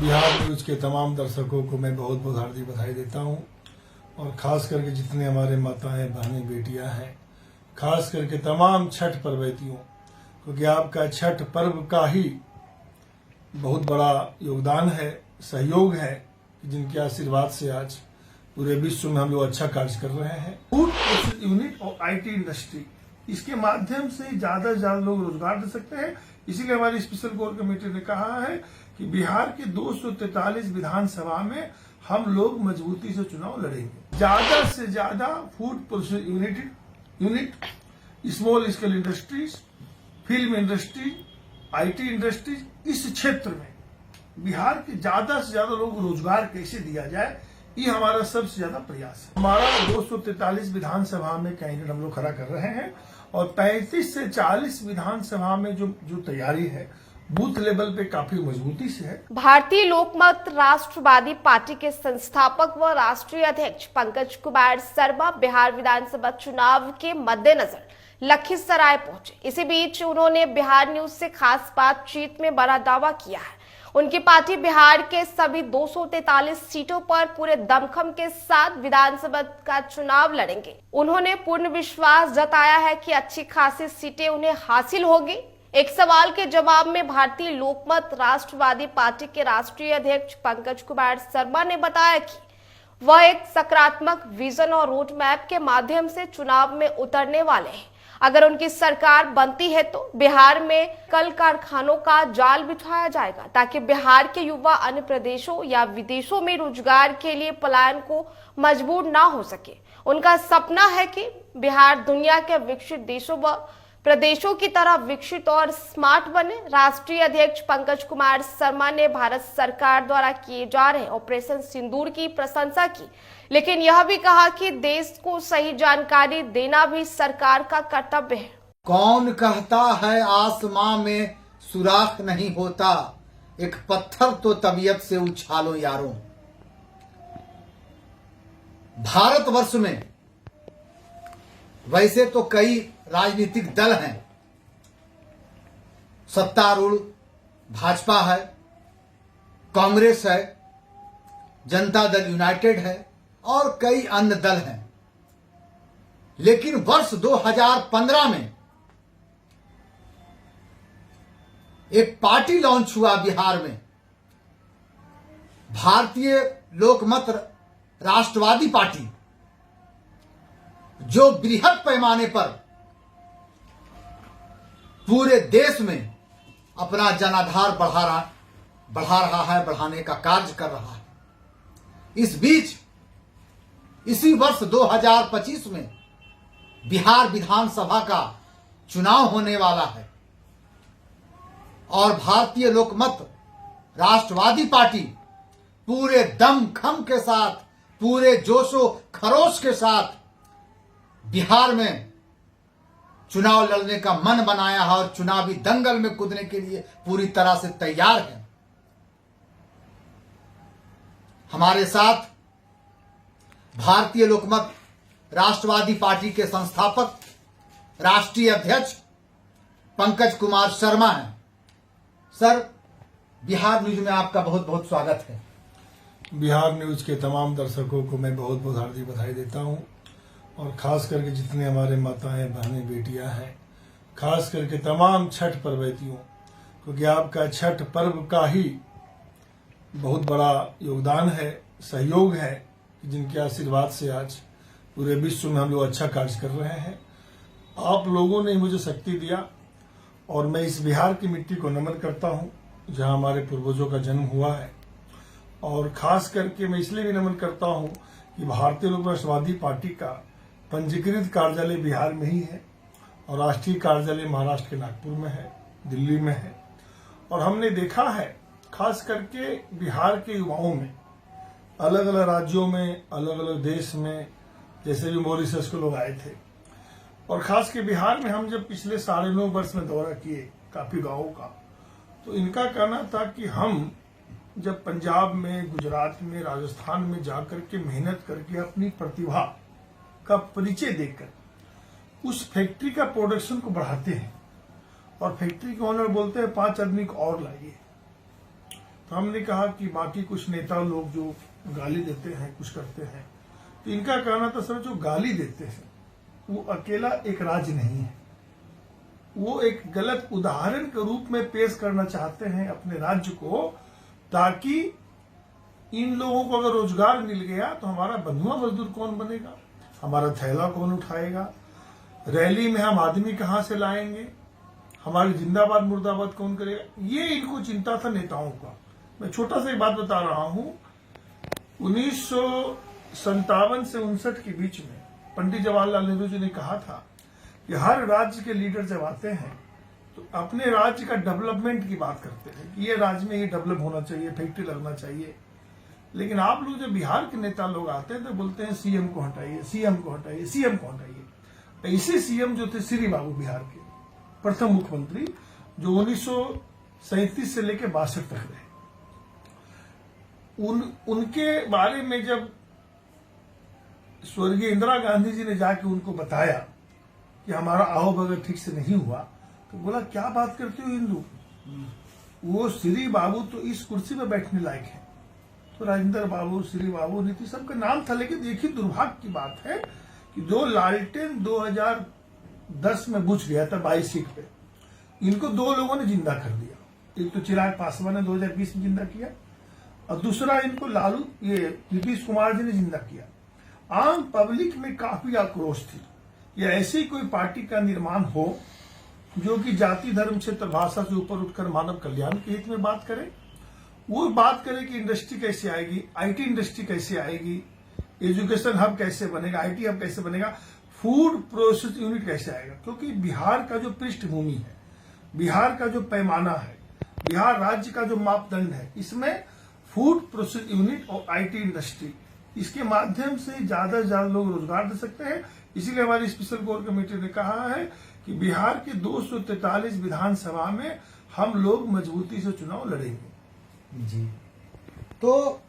Bihar news के तमाम दर्शकों को मैं बहुत बहुत हार्दिक बधाई देता हूं और खास करके जितने हमारे माताएं बहनें बेटियां हैं, खास करके तमाम छठ पर्वतियों, क्योंकि आपका छठ पर्व का ही बहुत बड़ा योगदान है, सहयोग है, जिनके आशीर्वाद से आज पूरे विश्व में हम लोग अच्छा कार्य कर रहे हैं। फूड प्रोसेस यूनिट और आईटी इंडस्ट्री, इसके माध्यम से ज्यादा से ज्यादा लोग रोजगार दे सकते हैं। इसीलिए हमारी स्पेशल कोर कमेटी ने कहा है कि बिहार के 243 विधानसभा में हम लोग मजबूती से चुनाव लड़ेंगे। ज्यादा से ज्यादा food process unit, small scale industries, film industry, IT industries, इस क्षेत्र में बिहार के ज्यादा से ज्यादा लोग रोजगार कैसे दिया जाए, ये हमारा सबसे ज्यादा प्रयास है। हमारा 243 विधानसभा में कैंडिडेट हम लोग खड़ा कर रहे हैं और 35 से 40 विधानसभा में जो तैयारी है बूथ लेवल पे काफी मजबूती से है। भारतीय लोकमत राष्ट्रवादी पार्टी के संस्थापक व राष्ट्रीय अध्यक्ष पंकज कुमार शर्मा बिहार विधानसभा चुनाव के मद्देनजर लखीसराय पहुंचे। इसी बीच उन्होंने बिहार न्यूज से खास बातचीत में बड़ा दावा किया है। उनकी पार्टी बिहार के सभी 243 सीटों पर पूरे दमखम के साथ विधानसभा का चुनाव लड़ेंगे। उन्होंने पूर्ण विश्वास जताया है कि अच्छी खासी सीटें उन्हें हासिल होगी। एक सवाल के जवाब में भारतीय लोकमत राष्ट्रवादी पार्टी के राष्ट्रीय अध्यक्ष पंकज कुमार शर्मा ने बताया कि वह एक सकारात्मक विजन और रोड मैप के माध्यम से चुनाव में उतरने वाले हैं। अगर उनकी सरकार बनती है तो बिहार में कल कारखानों का जाल बिछाया जाएगा ताकि बिहार के युवा अन्य प्रदेशों या विदेशों में रोजगार के लिए पलायन को मजबूर ना हो सके। उनका सपना है कि बिहार दुनिया के विकसित देशों व प्रदेशों की तरह विकसित और स्मार्ट बने। राष्ट्रीय अध्यक्ष पंकज कुमार शर्मा ने भारत सरकार द्वारा किए जा रहे ऑपरेशन सिंदूर की प्रशंसा की, लेकिन यह भी कहा कि देश को सही जानकारी देना भी सरकार का कर्तव्य है। कौन कहता है आसमां में सुराख नहीं होता, एक पत्थर तो तबीयत से उछालो यारों। भारतवर्ष में वैसे तो कई राजनीतिक दल हैं, सत्तारूढ़ भाजपा है, कांग्रेस है, जनता दल यूनाइटेड है और कई अन्य दल हैं। लेकिन वर्ष 2015 में एक पार्टी लॉन्च हुआ बिहार में, भारतीय लोकमत राष्ट्रवादी पार्टी, जो बृहद पैमाने पर पूरे देश में अपना जनाधार बढ़ा रहा है, बढ़ाने का कार्य कर रहा है। इस बीच इसी वर्ष 2025 में बिहार विधानसभा का चुनाव होने वाला है और भारतीय लोकमत राष्ट्रवादी पार्टी पूरे दमखम के साथ, पूरे जोशो खरोश के साथ बिहार में चुनाव लड़ने का मन बनाया है और चुनावी दंगल में कूदने के लिए पूरी तरह से तैयार है। हमारे साथ भारतीय लोकमत राष्ट्रवादी पार्टी के संस्थापक राष्ट्रीय अध्यक्ष पंकज कुमार शर्मा हैं। सर, बिहार न्यूज में आपका बहुत बहुत स्वागत है। बिहार न्यूज के तमाम दर्शकों को मैं बहुत बहुत हार्दिक बधाई देता हूं और खास करके जितने हमारे माताएं बहनें बेटियां हैं, खास करके तमाम छठ पर्वतियों, क्योंकि आपका छठ पर्व का ही बहुत बड़ा योगदान है, सहयोग है, जिनके आशीर्वाद से आज पूरे विश्व में हम लोग अच्छा कार्य कर रहे हैं। आप लोगों ने मुझे शक्ति दिया और मैं इस बिहार की मिट्टी को नमन करता हूं जहां हमारे पूर्वजों का जन्म हुआ है। और खास करके मैं इसलिए भी नमन करता हूं कि भारतीय लोक राष्ट्रवादी पार्टी का पंजीकृत कार्यालय बिहार में ही है और राष्ट्रीय कार्यालय महाराष्ट्र के नागपुर में है, दिल्ली में है। और हमने देखा है खास करके बिहार के युवाओं में अलग अलग राज्यों में, अलग अलग देश में, जैसे भी मॉरिशस के लोग आए थे, और खास के बिहार में हम जब पिछले 9.5 वर्ष में दौरा किए काफी गांवों का, तो इनका कहना था कि हम जब पंजाब में, गुजरात में, राजस्थान में जाकर के मेहनत करके अपनी प्रतिभा का परिचय देकर उस फैक्ट्री का प्रोडक्शन को बढ़ाते हैं और फैक्ट्री के ओनर बोलते हैं 5 आदमी को और लाइए, तो हमने कहा कि बाकी कुछ नेता लोग जो गाली देते हैं, कुछ करते हैं, तो इनका कहना था सर जो गाली देते हैं वो अकेला एक राज्य नहीं है, वो एक गलत उदाहरण के रूप में पेश करना चाहते हैं अपने राज्य को, ताकि इन लोगों को अगर रोजगार मिल गया तो हमारा बंधुआ मजदूर कौन बनेगा, हमारा थैला कौन उठाएगा, रैली में हम आदमी कहां से लाएंगे, हमारी जिंदाबाद मुर्दाबाद कौन करेगा, ये इनको चिंता था नेताओं का। मैं छोटा सा एक बात बता रहा हूं, 1957 से 59 के बीच में पंडित जवाहरलाल नेहरू जी ने कहा था कि हर राज्य के लीडर जब आते हैं तो अपने राज्य का डेवलपमेंट की बात करते हैं कि ये राज्य में ये डेवलप होना चाहिए, फैक्ट्री लगना चाहिए। लेकिन आप लोग जब बिहार के नेता लोग आते हैं तो बोलते हैं सीएम को हटाइए, सीएम को हटाइए, सीएम को हटाइए। ऐसे सीएम जो थे श्री बाबू, बिहार के प्रथम मुख्यमंत्री, जो 1937 से लेकर 62 तक रहे, उनके बारे में जब स्वर्गीय इंदिरा गांधी जी ने जाके उनको बताया कि हमारा आओ बगैर ठीक से नहीं हुआ, तो बोला क्या बात करते हो हिंदू, वो श्री बाबू तो इस कुर्सी पे बैठने लायक है। तो राजेंद्र बाबू, श्री बाबू, नीति सबका नाम था, लेकिन एक ही दुर्भाग्य की बात है कि जो लालटेन 2010 में बुझ गया था 22 सीट पे, इनको दो लोगों ने जिंदा कर दिया। एक तो चिराग पासवान ने 2020 में जिंदा किया और दूसरा इनको ये नीतीश कुमार जी ने जिंदा किया। आम पब्लिक में काफी आक्रोश थी, या ऐसी कोई पार्टी का निर्माण हो जो कि जाति धर्म क्षेत्र भाषा से ऊपर उठकर मानव कल्याण के हित में बात करे, वो बात करे कि इंडस्ट्री कैसे आएगी, आईटी इंडस्ट्री कैसे आएगी, एजुकेशन हब कैसे बनेगा, आईटी हब कैसे बनेगा, फूड प्रोसेस यूनिट कैसे आएगा। क्योंकि बिहार का जो पृष्ठभूमि है, बिहार का जो पैमाना है, बिहार राज्य का जो मापदंड है, इसमें फूड प्रोसेस यूनिट और आईटी इंडस्ट्री, इसके माध्यम से ज्यादा से ज्यादा लोग रोजगार दे सकते हैं। इसीलिए हमारी स्पेशल कोर कमेटी ने कहा है कि बिहार के 243 विधानसभा में हम लोग मजबूती से चुनाव लड़ेंगे। जी, तो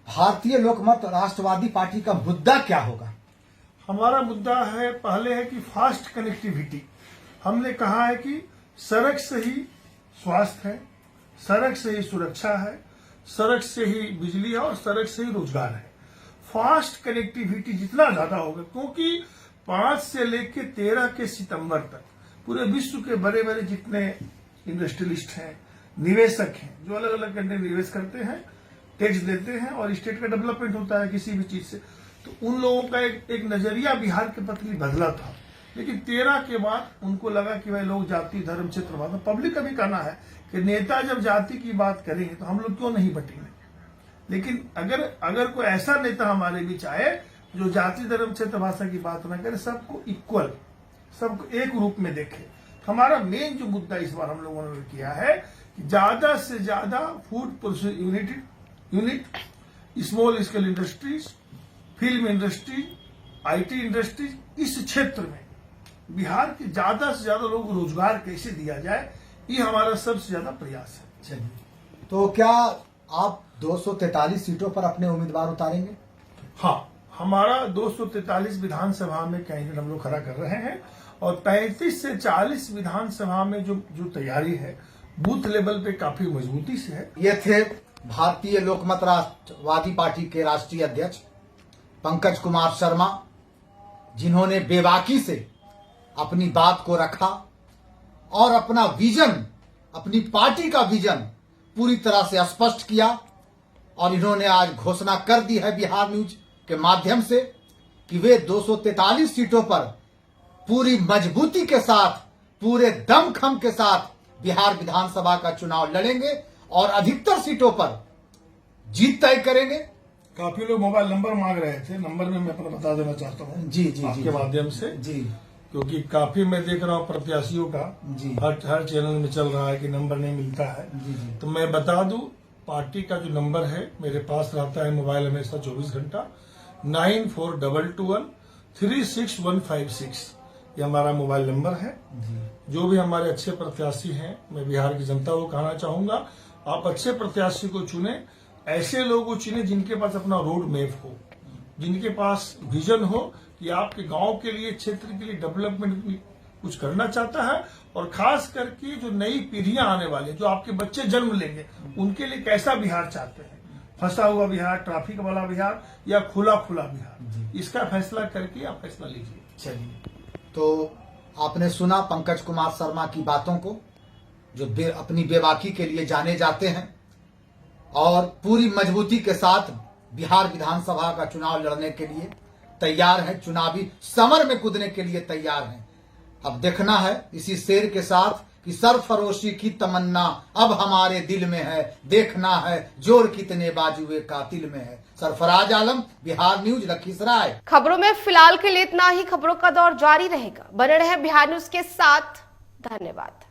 भारतीय लोकमत राष्ट्रवादी पार्टी का मुद्दा क्या होगा? हमारा मुद्दा है, पहले है कि फास्ट कनेक्टिविटी। हमने कहा है कि सड़क से ही स्वास्थ्य है, सड़क से ही सुरक्षा है, सड़क से ही बिजली है और सड़क से ही रोजगार है। फास्ट कनेक्टिविटी जितना ज्यादा होगा, क्योंकि 5 से लेकर 13 के सितंबर तक पूरे विश्व के बड़े बड़े जितने इंडस्ट्रियलिस्ट हैं, निवेशक हैं, जो अलग अलग कंट्री में निवेश करते हैं, टैक्स देते हैं और स्टेट का डेवलपमेंट होता है किसी भी चीज से, तो उन लोगों का एक नजरिया बिहार के प्रति बदला था। लेकिन 13 के बाद उनको लगा कि भाई लोग जाति धर्म क्षेत्रवाद, पब्लिक का भी कहना है कि नेता जब जाति की बात करेंगे तो हम लोग क्यों नहीं बटेंगे। लेकिन अगर कोई ऐसा नेता हमारे बीच आए जो जाति धर्म क्षेत्र भाषा की बात ना करे, सबको इक्वल, सबको एक रूप में देखे। हमारा मेन जो मुद्दा इस बार हम लोगों ने किया है कि ज्यादा से ज्यादा food process unit, small scale industries, film industry, IT industries, इस क्षेत्र में बिहार के ज्यादा से ज्यादा लोग रोजगार कैसे दिया जाए, ये हमारा सबसे ज्यादा प्रयास है। चलिए, तो क्या आप 243 सीटों पर अपने उम्मीदवार उतारेंगे? हाँ, हमारा 243 विधानसभा में कैंडिडेट हम लोग खड़ा कर रहे हैं और 35 से 40 विधानसभा में जो तैयारी है बूथ लेवल पे काफी मजबूती से है। ये थे भारतीय लोकमत राष्ट्रवादी पार्टी के राष्ट्रीय अध्यक्ष पंकज कुमार शर्मा, जिन्होंने बेबाकी से अपनी बात को रखा और अपना विजन, अपनी पार्टी का विजन पूरी तरह से स्पष्ट किया। और इन्होंने आज घोषणा कर दी है बिहार न्यूज के माध्यम से कि वे 243 सीटों पर पूरी मजबूती के साथ, पूरे दमखम के साथ बिहार विधानसभा का चुनाव लड़ेंगे और अधिकतर सीटों पर जीत तय करेंगे। काफी लोग मोबाइल नंबर मांग रहे थे, नंबर में मैं अपना बता देना चाहता हूँ जी जी आपके माध्यम से जी, क्योंकि काफी मैं देख रहा हूँ प्रत्याशियों का जी, हर चैनल में चल रहा है कि नंबर नहीं मिलता है। जी जी, तो मैं बता दूं, पार्टी का जो नंबर है मेरे पास रहता है मोबाइल हमेशा 24 घंटा, 9422136156, ये हमारा मोबाइल नंबर है। जो भी हमारे अच्छे प्रत्याशी हैं, मैं बिहार की जनता को कहना चाहूंगा, आप अच्छे प्रत्याशी को चुने, ऐसे लोगों को चुने जिनके पास अपना रोड मैप हो, जिनके पास विजन हो कि आपके गांव के लिए, क्षेत्र के लिए डेवलपमेंट कुछ करना चाहता है, और खास करके जो नई पीढ़ियां आने वाली, जो आपके बच्चे जन्म लेंगे, उनके लिए कैसा बिहार चाहते हैं, फंसा हुआ बिहार, ट्रैफिक वाला बिहार या खुला खुला बिहार, इसका फैसला करके आप फैसला लीजिए। चलिए, तो आपने सुना पंकज कुमार शर्मा की बातों को, जो अपनी बेबाकी के लिए जाने जाते हैं और पूरी मजबूती के साथ बिहार विधानसभा का चुनाव लड़ने के लिए तैयार हैं, चुनावी समर में कूदने के लिए तैयार हैं। अब देखना है इसी शेर के साथ कि सरफरोशी की तमन्ना अब हमारे दिल में है, देखना है जोर कितने बाजुए कातिल में है। सरफराज आलम, बिहार न्यूज, लखीसराय। खबरों में फिलहाल के लिए इतना ही। खबरों का दौर जारी रहेगा, बने रहे बिहार न्यूज के साथ। धन्यवाद।